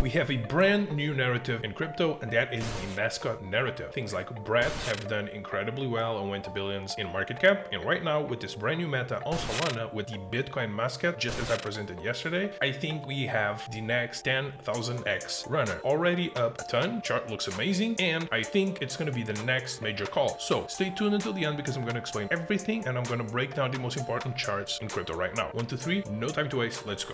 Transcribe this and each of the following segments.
We have a brand new narrative in crypto, and that is the mascot narrative. Things like Brad have done incredibly well and went to billions in market cap. And right now, with this brand new meta on Solana, with the Bitcoin mascot, just as I presented yesterday, I think we have the next 10,000x runner. Already up a ton, chart looks amazing, and I think it's going to be the next major call. So stay tuned until the end because I'm going to explain everything and I'm going to break down the most important charts in crypto right now. 1, 2, 3, no time to waste, let's go.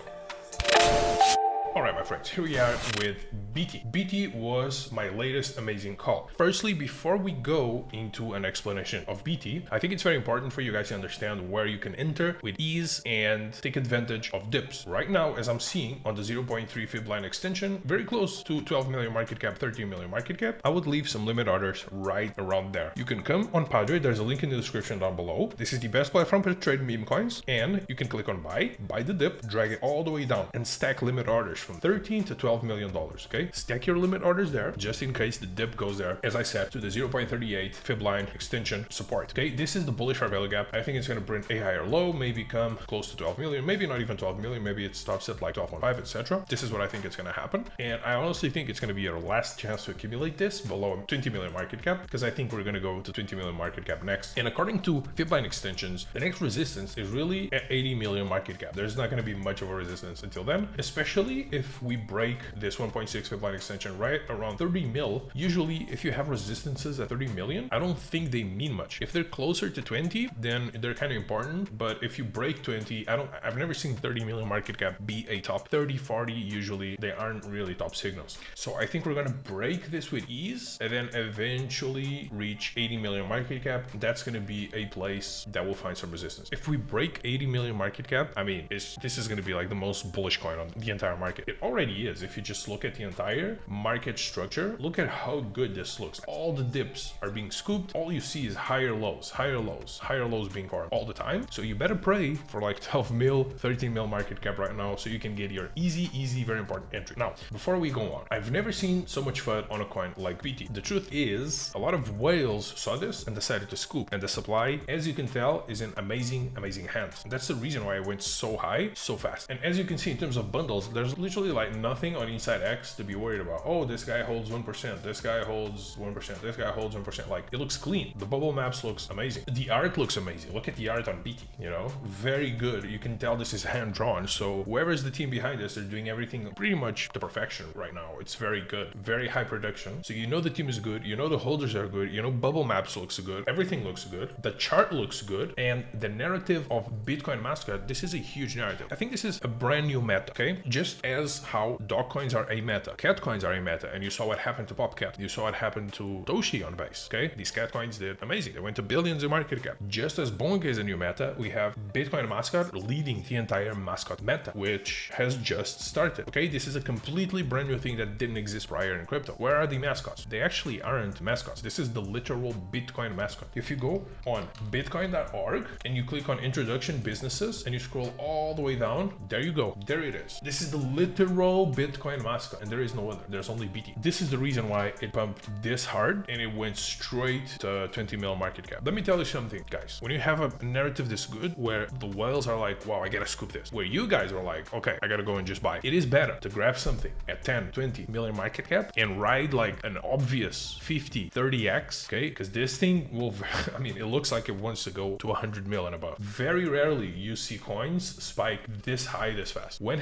Alright my friends, here we are with BT. BT was my latest amazing call. Firstly, before we go into an explanation of BT, I think it's very important for you guys to understand where you can enter with ease and take advantage of dips. Right now, as I'm seeing on the 0.3 fib line extension, very close to 12 million market cap, 13 million market cap, I would leave some limit orders right around there. You can come on Padre, there's a link in the description down below. This is the best platform to trade meme coins, and you can click on buy the dip, drag it all the way down, and stack limit orders from 13 to 12 million dollars. Okay, stack your limit orders there just in case the dip goes there, as I said, to the 0.38 fib line extension support. Okay, this is the bullish fair value gap. I think it's going to print a higher low, maybe come close to 12 million, maybe not even 12 million, maybe it stops at like 12.5, etc. This is what I think is going to happen, and I honestly think it's going to be our last chance to accumulate this below 20 million market cap, because I think we're going to go to 20 million market cap next. And according to fib line extensions, the next resistance is really at 80 million market cap. There's not going to be much of a resistance until then, especially if we break this 1.6 fib line extension right around 30 mil. Usually if you have resistances at 30 million, I don't think they mean much. If they're closer to 20, then they're kind of important, but if you break 20, I've never seen 30 million market cap be a top. 30, 40, usually they aren't really top signals. So I think we're gonna break this with ease and then eventually reach 80 million market cap. That's gonna be a place that will find some resistance. If we break 80 million market cap, I mean, this is gonna be like the most bullish coin on the entire market. It already is. If you just look at the entire market structure, look at how good this looks. All the dips are being scooped. All you see is higher lows, higher lows, higher lows being formed all the time. So you better pray for like 12 mil, 13 mil market cap right now so you can get your easy, very important entry. Now, before we go on, I've never seen so much FUD on a coin like BT. The truth is, a lot of whales saw this and decided to scoop, and the supply, as you can tell, is in amazing hands. And that's the reason why it went so high, so fast. And as you can see, in terms of bundles, there's literally like nothing on Inside X to be worried about. Oh, this guy holds 1%, this guy holds 1%, this guy holds 1%. Like, it looks clean. The bubble maps looks amazing. The art looks amazing. Look at the art on BT, you know, very good. You can tell this is hand drawn. So whoever is the team behind this, they're doing everything pretty much to perfection right now. It's very good, very high production. So you know the team is good, you know the holders are good, you know bubble maps looks good, everything looks good, the chart looks good, and the narrative of Bitcoin mascot, this is a huge narrative. I think this is a brand new meta. Okay, just as how dog coins are a meta, cat coins are a meta, and you saw what happened to Popcat, you saw what happened to Toshi on base. Okay, these cat coins did amazing, they went to billions in market cap. Just as Bonk is a new meta, we have Bitcoin mascot leading the entire mascot meta, which has just started. Okay, this is a completely brand new thing that didn't exist prior in crypto. Where are the mascots? They actually aren't mascots. This is the literal Bitcoin mascot. If you go on bitcoin.org and you click on introduction businesses and you scroll all the way down, there you go, there it is. This is the literal Bitcoin mascot, and there is no other. There's only BT. This is the reason why it pumped this hard and it went straight to 20 mil market cap. Let me tell you something, guys. When you have a narrative this good, where the whales are like, wow, I gotta scoop this, where you guys are like, okay, I gotta go and just buy, it is better to grab something at 10, 20 million market cap and ride like an obvious 50, 30x, okay? Because this thing will, I mean, it looks like it wants to go to 100 mil and above. Very rarely you see coins spike this high, this fast. When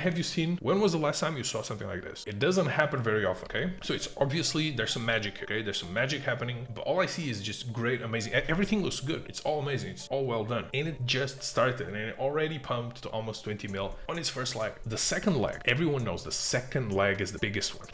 was the last time you saw something like this? It doesn't happen very often, okay? So it's obviously, there's some magic, okay? There's some magic happening, but all I see is just great, amazing. Everything looks good. It's all amazing. It's all well done. And it just started and it already pumped to almost 20 mil on its first leg. The second leg, everyone knows the second leg is the biggest one.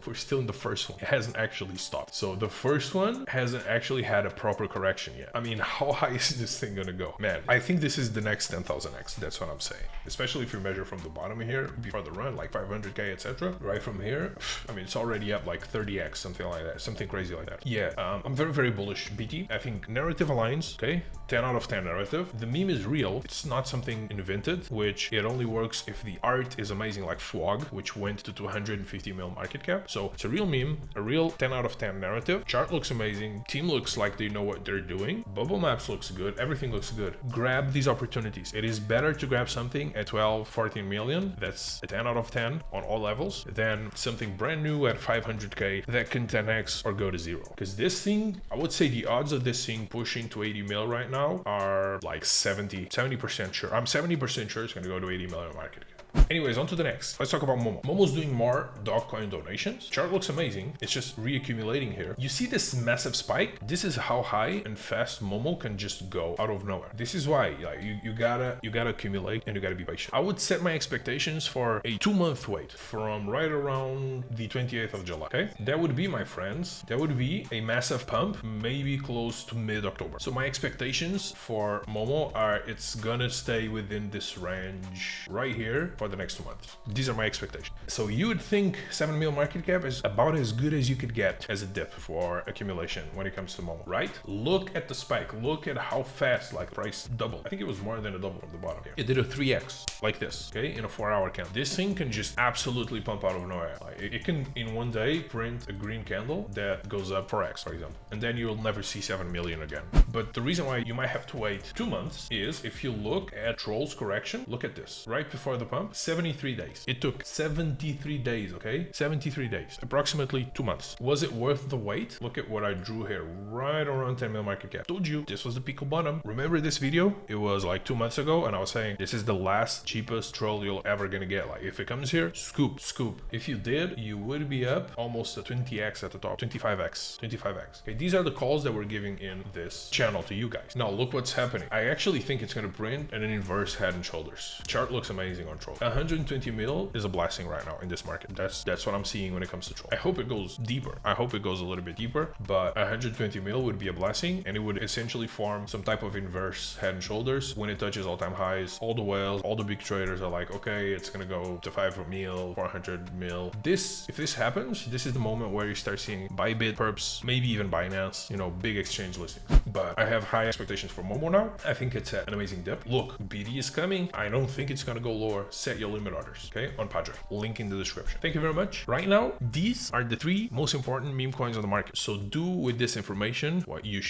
We're still in the first one. It hasn't actually stopped. So the first one hasn't actually had a proper correction yet. I mean, how high is this thing gonna go? Man, I think this is the next 10,000x. That's what I'm saying. Especially if you measure from the bottom here, before the run, like 500k, etc. Right from here, I mean, it's already up like 30x, something like that, something crazy like that. Yeah, I'm very bullish BT. I think narrative aligns, okay? 10 out of 10 narrative. The meme is real. It's not something invented, which it only works if the art is amazing, like Fwog, which went to 250 mil market cap. So it's a real meme, a real 10 out of 10 narrative. Chart looks amazing. Team looks like they know what they're doing. Bubble maps looks good. Everything looks good. Grab these opportunities. It is better to grab something at 12, 14 million. That's a 10 out of 10 on all levels, then something brand new at 500k that can 10x or go to zero. Because this thing, I would say the odds of this thing pushing to 80 mil right now are like 70% sure. I'm 70% sure it's going to go to 80 million market cap. Anyways, on to the next. Let's talk about Momo. Momo's doing more Dogecoin donations. Chart looks amazing. It's just reaccumulating here. You see this massive spike? This is how high and fast Momo can just go out of nowhere. This is why like, you gotta accumulate and you gotta be patient. I would set my expectations for a 2-month wait from right around the 28th of July. Okay, that would be, my friends, that would be a massive pump, maybe close to mid-October. So my expectations for Momo are it's gonna stay within this range right here for the next 2 months. These are my expectations. So you would think 7 mil market cap is about as good as you could get as a dip for accumulation when it comes to Momo, right? Look at the spike. Look at how fast like price doubled. I think it was more than a double from the bottom here. It did a 3x like this, okay, in a 4-hour candle. This thing can just absolutely pump out of nowhere. Like, it can in one day print a green candle that goes up 4x, for example, and then you'll never see 7 million again. But the reason why you might have to wait 2 months is if you look at Troll's correction, look at this. Right before the pump, 73 days. It took 73 days, okay? 73 days, approximately 2 months. Was it worth the wait? Look at what I drew here, right around 10 mil market cap. Told you this was the peak of bottom. Remember this video? It was like 2 months ago, and I was saying this is the last cheapest troll you'll ever gonna get. Like if it comes here, scoop. If you did, you would be up almost a 20x at the top, 25x. Okay, these are the calls that we're giving in this channel to you guys. Now look what's happening. I actually think it's gonna print an inverse head and shoulders. Chart looks amazing on troll. 120 mil is a blessing right now in this market. That's what I'm seeing when it comes to troll. I hope it goes deeper. I hope it goes a little bit deeper, but 120 mil would be a blessing, and it would essentially form some type of inverse head and shoulders when it touches all-time highs. All the whales, all the big traders are like, okay, it's gonna go to 5 mil, 400 mil. If this happens, this is the moment where you start seeing Bybit, Perps, maybe even Binance, you know, big exchange listings. But I have high expectations for Momo now. I think it's an amazing dip. Look, BD is coming. I don't think it's gonna go lower. Set your limit orders, okay, on Padre. Link in the description. Thank you very much. Right now, these are the 3 most important meme coins on the market. So do with this information what you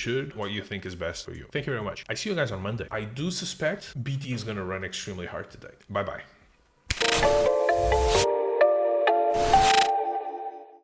think is best for you. Thank you very much. I see you guys on Monday. I do suspect BT is gonna run extremely hard today. Bye-bye.